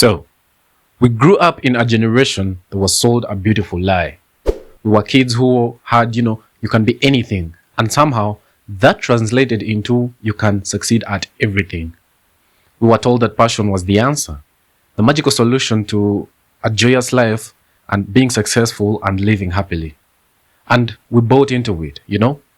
So, we grew up in a generation that was sold a beautiful lie. We were kids who had, you can be anything. And somehow that translated into you can succeed at everything. We were told that passion was the answer, the magical solution to a joyous life and being successful and living happily. And we bought into it,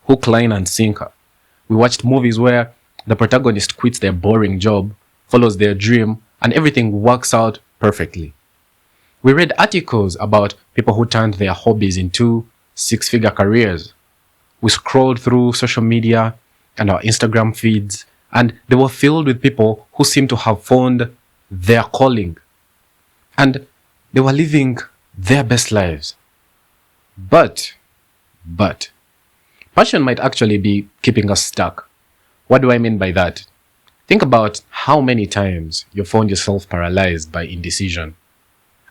hook, line, and sinker. We watched movies where the protagonist quits their boring job, follows their dream, and everything works out perfectly. We read articles about people who turned their hobbies into six-figure careers. We scrolled through social media and our Instagram feeds, and they were filled with people who seemed to have found their calling. And they were living their best lives. But, passion might actually be keeping us stuck. What do I mean by that? Think about how many times you found yourself paralyzed by indecision.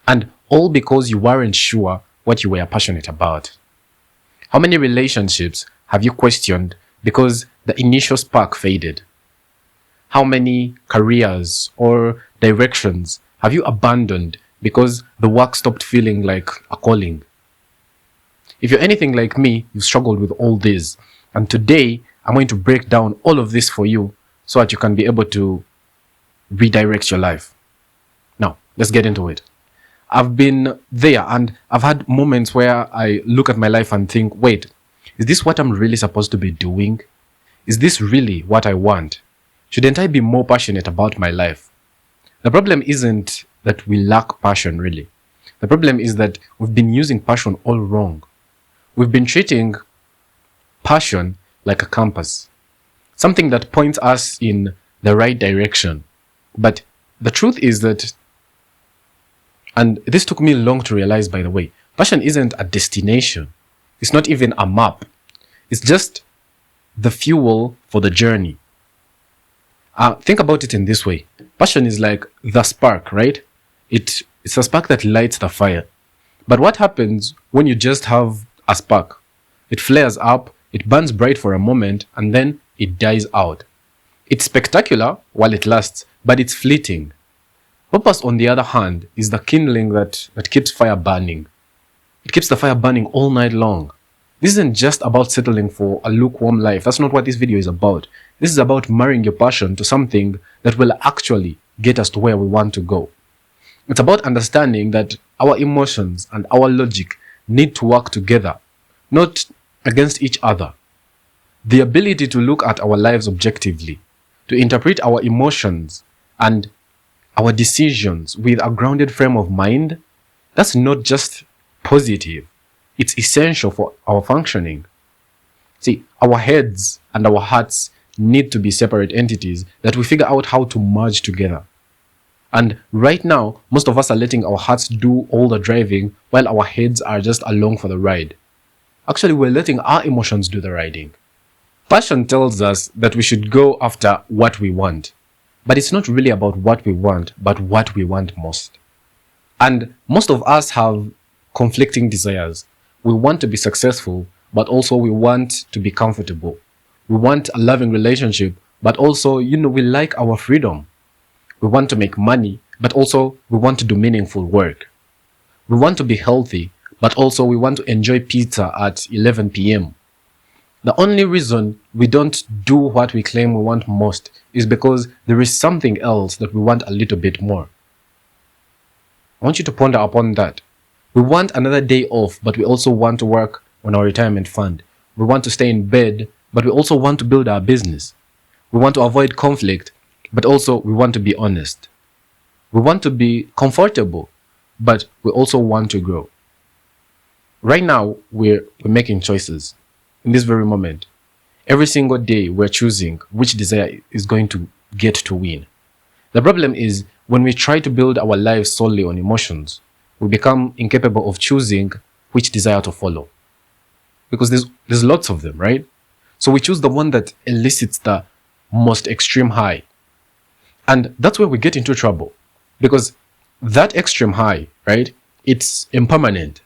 And all because you weren't sure what you were passionate about. How many relationships have you questioned because the initial spark faded? How many careers or directions have you abandoned because the work stopped feeling like a calling? If you're anything like me, you've struggled with all this. And today, I'm going to break down all of this for you so that you can be able to redirect your life. Now, let's get into it. I've been there and I've had moments where I look at my life and think, wait, is this what I'm really supposed to be doing? Is this really what I want? Shouldn't I be more passionate about my life? The problem isn't that we lack passion, really. The problem is that we've been using passion all wrong. We've been treating passion like a compass, something that points us in the right direction. But the truth is that, and this took me long to realize, by the way, passion isn't a destination. It's not even a map. It's just the fuel for the journey. Think about it in this way. Passion is like the spark, right? It's a spark that lights the fire. But what happens when you just have a spark? It flares up, it burns bright for a moment, and then it dies out. It's spectacular while it lasts, but it's fleeting. Purpose, on the other hand, is the kindling that keeps fire burning. It keeps the fire burning all night long. This isn't just about settling for a lukewarm life. That's not what this video is about. This is about marrying your passion to something that will actually get us to where we want to go. It's about understanding that our emotions and our logic need to work together, not against each other. The ability to look at our lives objectively, to interpret our emotions and our decisions with a grounded frame of mind, that's not just positive. It's essential for our functioning. See, our heads and our hearts need to be separate entities that we figure out how to merge together. And right now, most of us are letting our hearts do all the driving while our heads are just along for the ride. Actually, we're letting our emotions do the riding. Passion tells us that we should go after what we want. But it's not really about what we want, but what we want most. And most of us have conflicting desires. We want to be successful, but also we want to be comfortable. We want a loving relationship, but also, we like our freedom. We want to make money, but also we want to do meaningful work. We want to be healthy, but also we want to enjoy pizza at 11 p.m. The only reason we don't do what we claim we want most is because there is something else that we want a little bit more. I want you to ponder upon that. We want another day off, but we also want to work on our retirement fund. We want to stay in bed, but we also want to build our business. We want to avoid conflict, but also we want to be honest. We want to be comfortable, but we also want to grow. Right now, we're making choices. In this very moment, every single day we're choosing which desire is going to get to win. The problem is when we try to build our lives solely on emotions, we become incapable of choosing which desire to follow. Because there's lots of them, right? So we choose the one that elicits the most extreme high. And that's where we get into trouble. Because that extreme high, right, it's impermanent.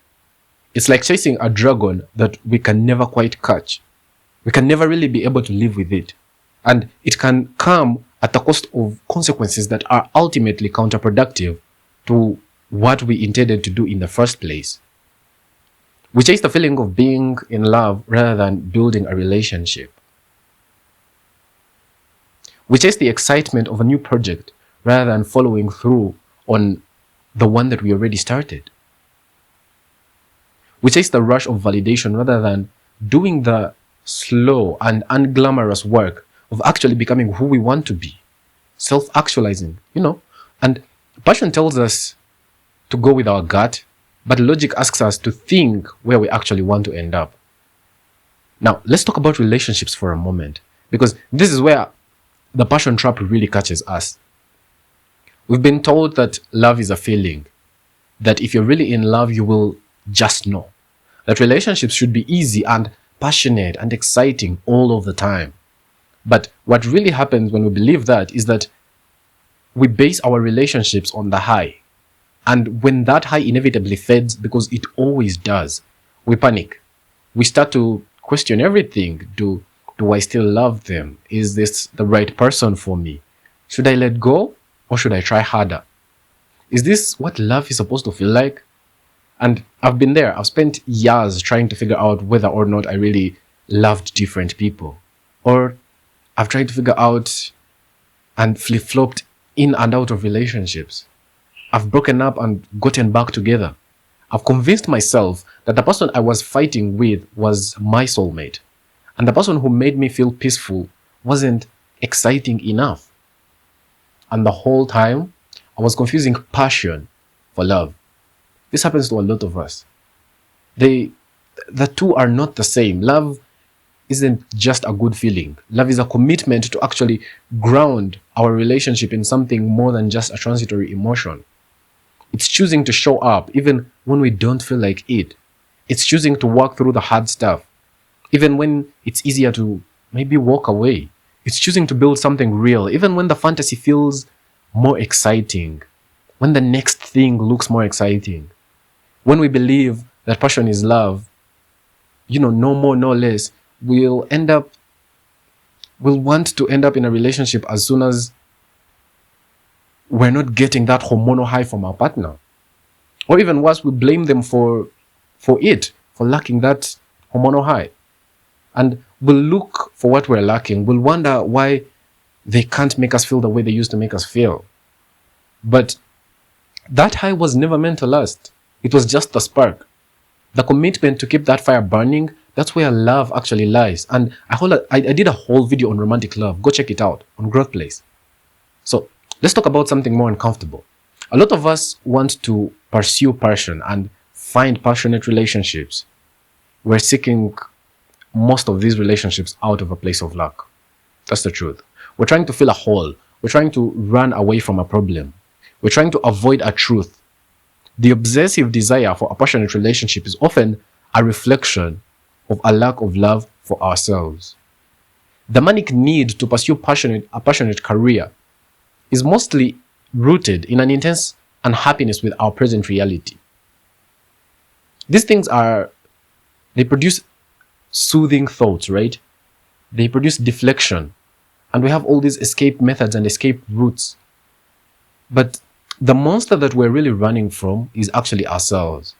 It's like chasing a dragon that we can never quite catch. We can never really be able to live with it. And it can come at the cost of consequences that are ultimately counterproductive to what we intended to do in the first place. We chase the feeling of being in love rather than building a relationship. We chase the excitement of a new project rather than following through on the one that we already started. We chase the rush of validation rather than doing the slow and unglamorous work of actually becoming who we want to be. Self-actualizing, And passion tells us to go with our gut, but logic asks us to think where we actually want to end up. Now, let's talk about relationships for a moment, because this is where the passion trap really catches us. We've been told that love is a feeling, that if you're really in love, you will just know. That relationships should be easy and passionate and exciting all of the time. But what really happens when we believe that is that we base our relationships on the high. And when that high inevitably fades, because it always does, we panic. We start to question everything. Do I still love them? Is this the right person for me? Should I let go or should I try harder? Is this what love is supposed to feel like? And I've been there. I've spent years trying to figure out whether or not I really loved different people. Or I've tried to figure out and flip-flopped in and out of relationships. I've broken up and gotten back together. I've convinced myself that the person I was fighting with was my soulmate. And the person who made me feel peaceful wasn't exciting enough. And the whole time, I was confusing passion for love. This happens to a lot of us. The two are not the same. Love isn't just a good feeling. Love is a commitment to actually ground our relationship in something more than just a transitory emotion. It's choosing to show up even when we don't feel like it. It's choosing to work through the hard stuff, even when it's easier to maybe walk away. It's choosing to build something real, even when the fantasy feels more exciting, when the next thing looks more exciting. When we believe that passion is love, no more, no less, we'll want to end up in a relationship as soon as we're not getting that hormonal high from our partner. Or even worse, we blame them for lacking that hormonal high. And we'll look for what we're lacking. We'll wonder why they can't make us feel the way they used to make us feel. But that high was never meant to last. It was just the spark. The commitment to keep that fire burning, that's where love actually lies. And I did a whole video on romantic love. Go check it out on Growthplace. So let's talk about something more uncomfortable. A lot of us want to pursue passion and find passionate relationships. We're seeking most of these relationships out of a place of lack. That's the truth. We're trying to fill a hole. We're trying to run away from a problem. We're trying to avoid a truth. The obsessive desire for a passionate relationship is often a reflection of a lack of love for ourselves. The manic need to pursue a passionate career is mostly rooted in an intense unhappiness with our present reality. These things they produce soothing thoughts, right? They produce deflection. And we have all these escape methods and escape routes. But the monster that we're really running from is actually ourselves.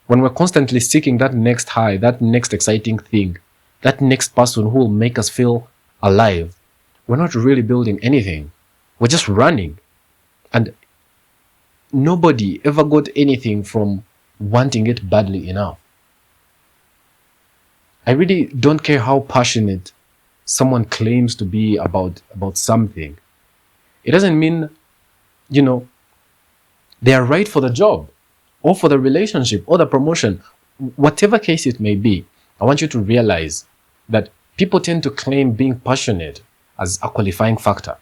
When we're constantly seeking that next high, that next exciting thing, that next person who will make us feel alive, we're not really building anything. We're just running. And nobody ever got anything from wanting it badly enough. I really don't care how passionate someone claims to be about something. It doesn't mean, they are right for the job or for the relationship or the promotion. Whatever case it may be, I want you to realize that people tend to claim being passionate as a qualifying factor.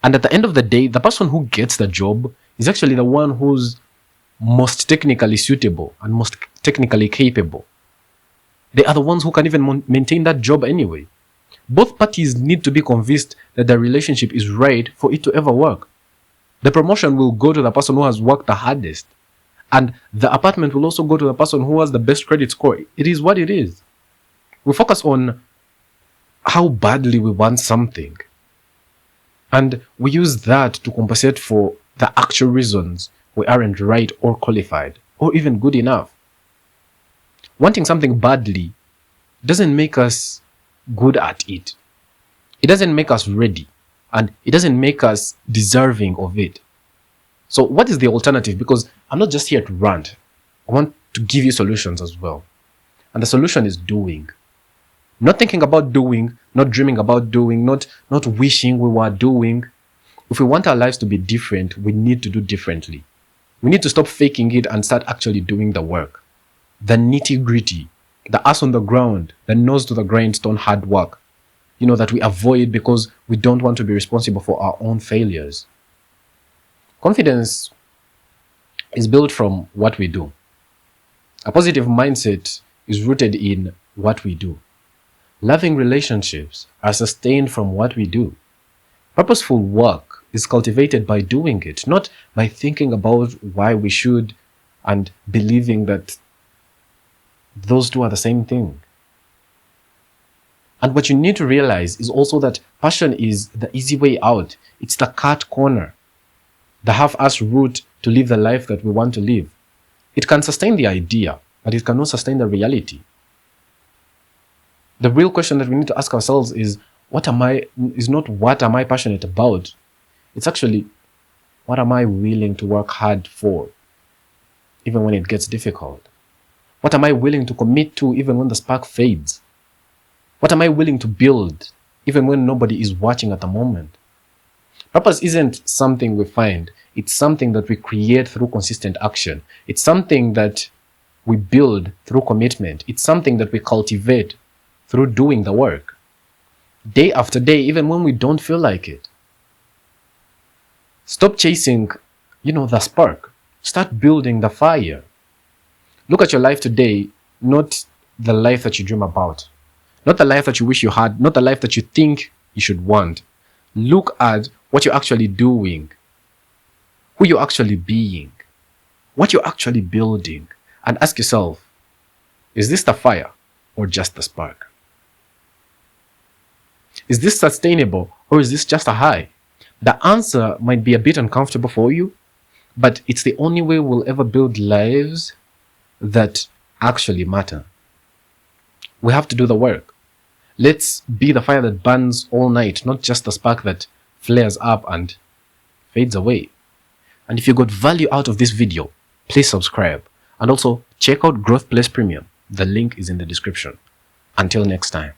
And at the end of the day, the person who gets the job is actually the one who's most technically suitable and most technically capable. They are the ones who can even maintain that job anyway. Both parties need to be convinced that the relationship is right for it to ever work. The promotion will go to the person who has worked the hardest. And the apartment will also go to the person who has the best credit score. It is what it is. We focus on how badly we want something. And we use that to compensate for the actual reasons we aren't right or qualified or even good enough. Wanting something badly doesn't make us good at it. It doesn't make us ready, and it doesn't make us deserving of it. So what is the alternative? Because I'm not just here to rant. I want to give you solutions as well. And the solution is doing. Not thinking about doing, not dreaming about doing, not wishing we were doing. If we want our lives to be different, we need to do differently. We need to stop faking it and start actually doing the work. The nitty-gritty, the ass on the ground, the nose to the grindstone hard work, that we avoid because we don't want to be responsible for our own failures. Confidence is built from what we do. A positive mindset is rooted in what we do. Loving relationships are sustained from what we do. Purposeful work is cultivated by doing it, not by thinking about why we should and believing that those two are the same thing. And what you need to realize is also that passion is the easy way out. It's the cut corner, the half-assed route to live the life that we want to live. It can sustain the idea, but it cannot sustain the reality. The real question that we need to ask ourselves is not what am I passionate about? It's actually, what am I willing to work hard for, even when it gets difficult? What am I willing to commit to, even when the spark fades? What am I willing to build, even when nobody is watching at the moment? Purpose isn't something we find. It's something that we create through consistent action. It's something that we build through commitment. It's something that we cultivate through doing the work. Day after day, even when we don't feel like it. Stop chasing, the spark. Start building the fire. Look at your life today, not the life that you dream about. Not the life that you wish you had, not the life that you think you should want. Look at what you're actually doing, who you're actually being, what you're actually building, and ask yourself, is this the fire or just the spark? Is this sustainable or is this just a high? The answer might be a bit uncomfortable for you, but it's the only way we'll ever build lives that actually matter. We have to do the work. Let's be the fire that burns all night, not just the spark that flares up and fades away. And if you got value out of this video, please subscribe. And also check out Growthplace Premium. The link is in the description. Until next time.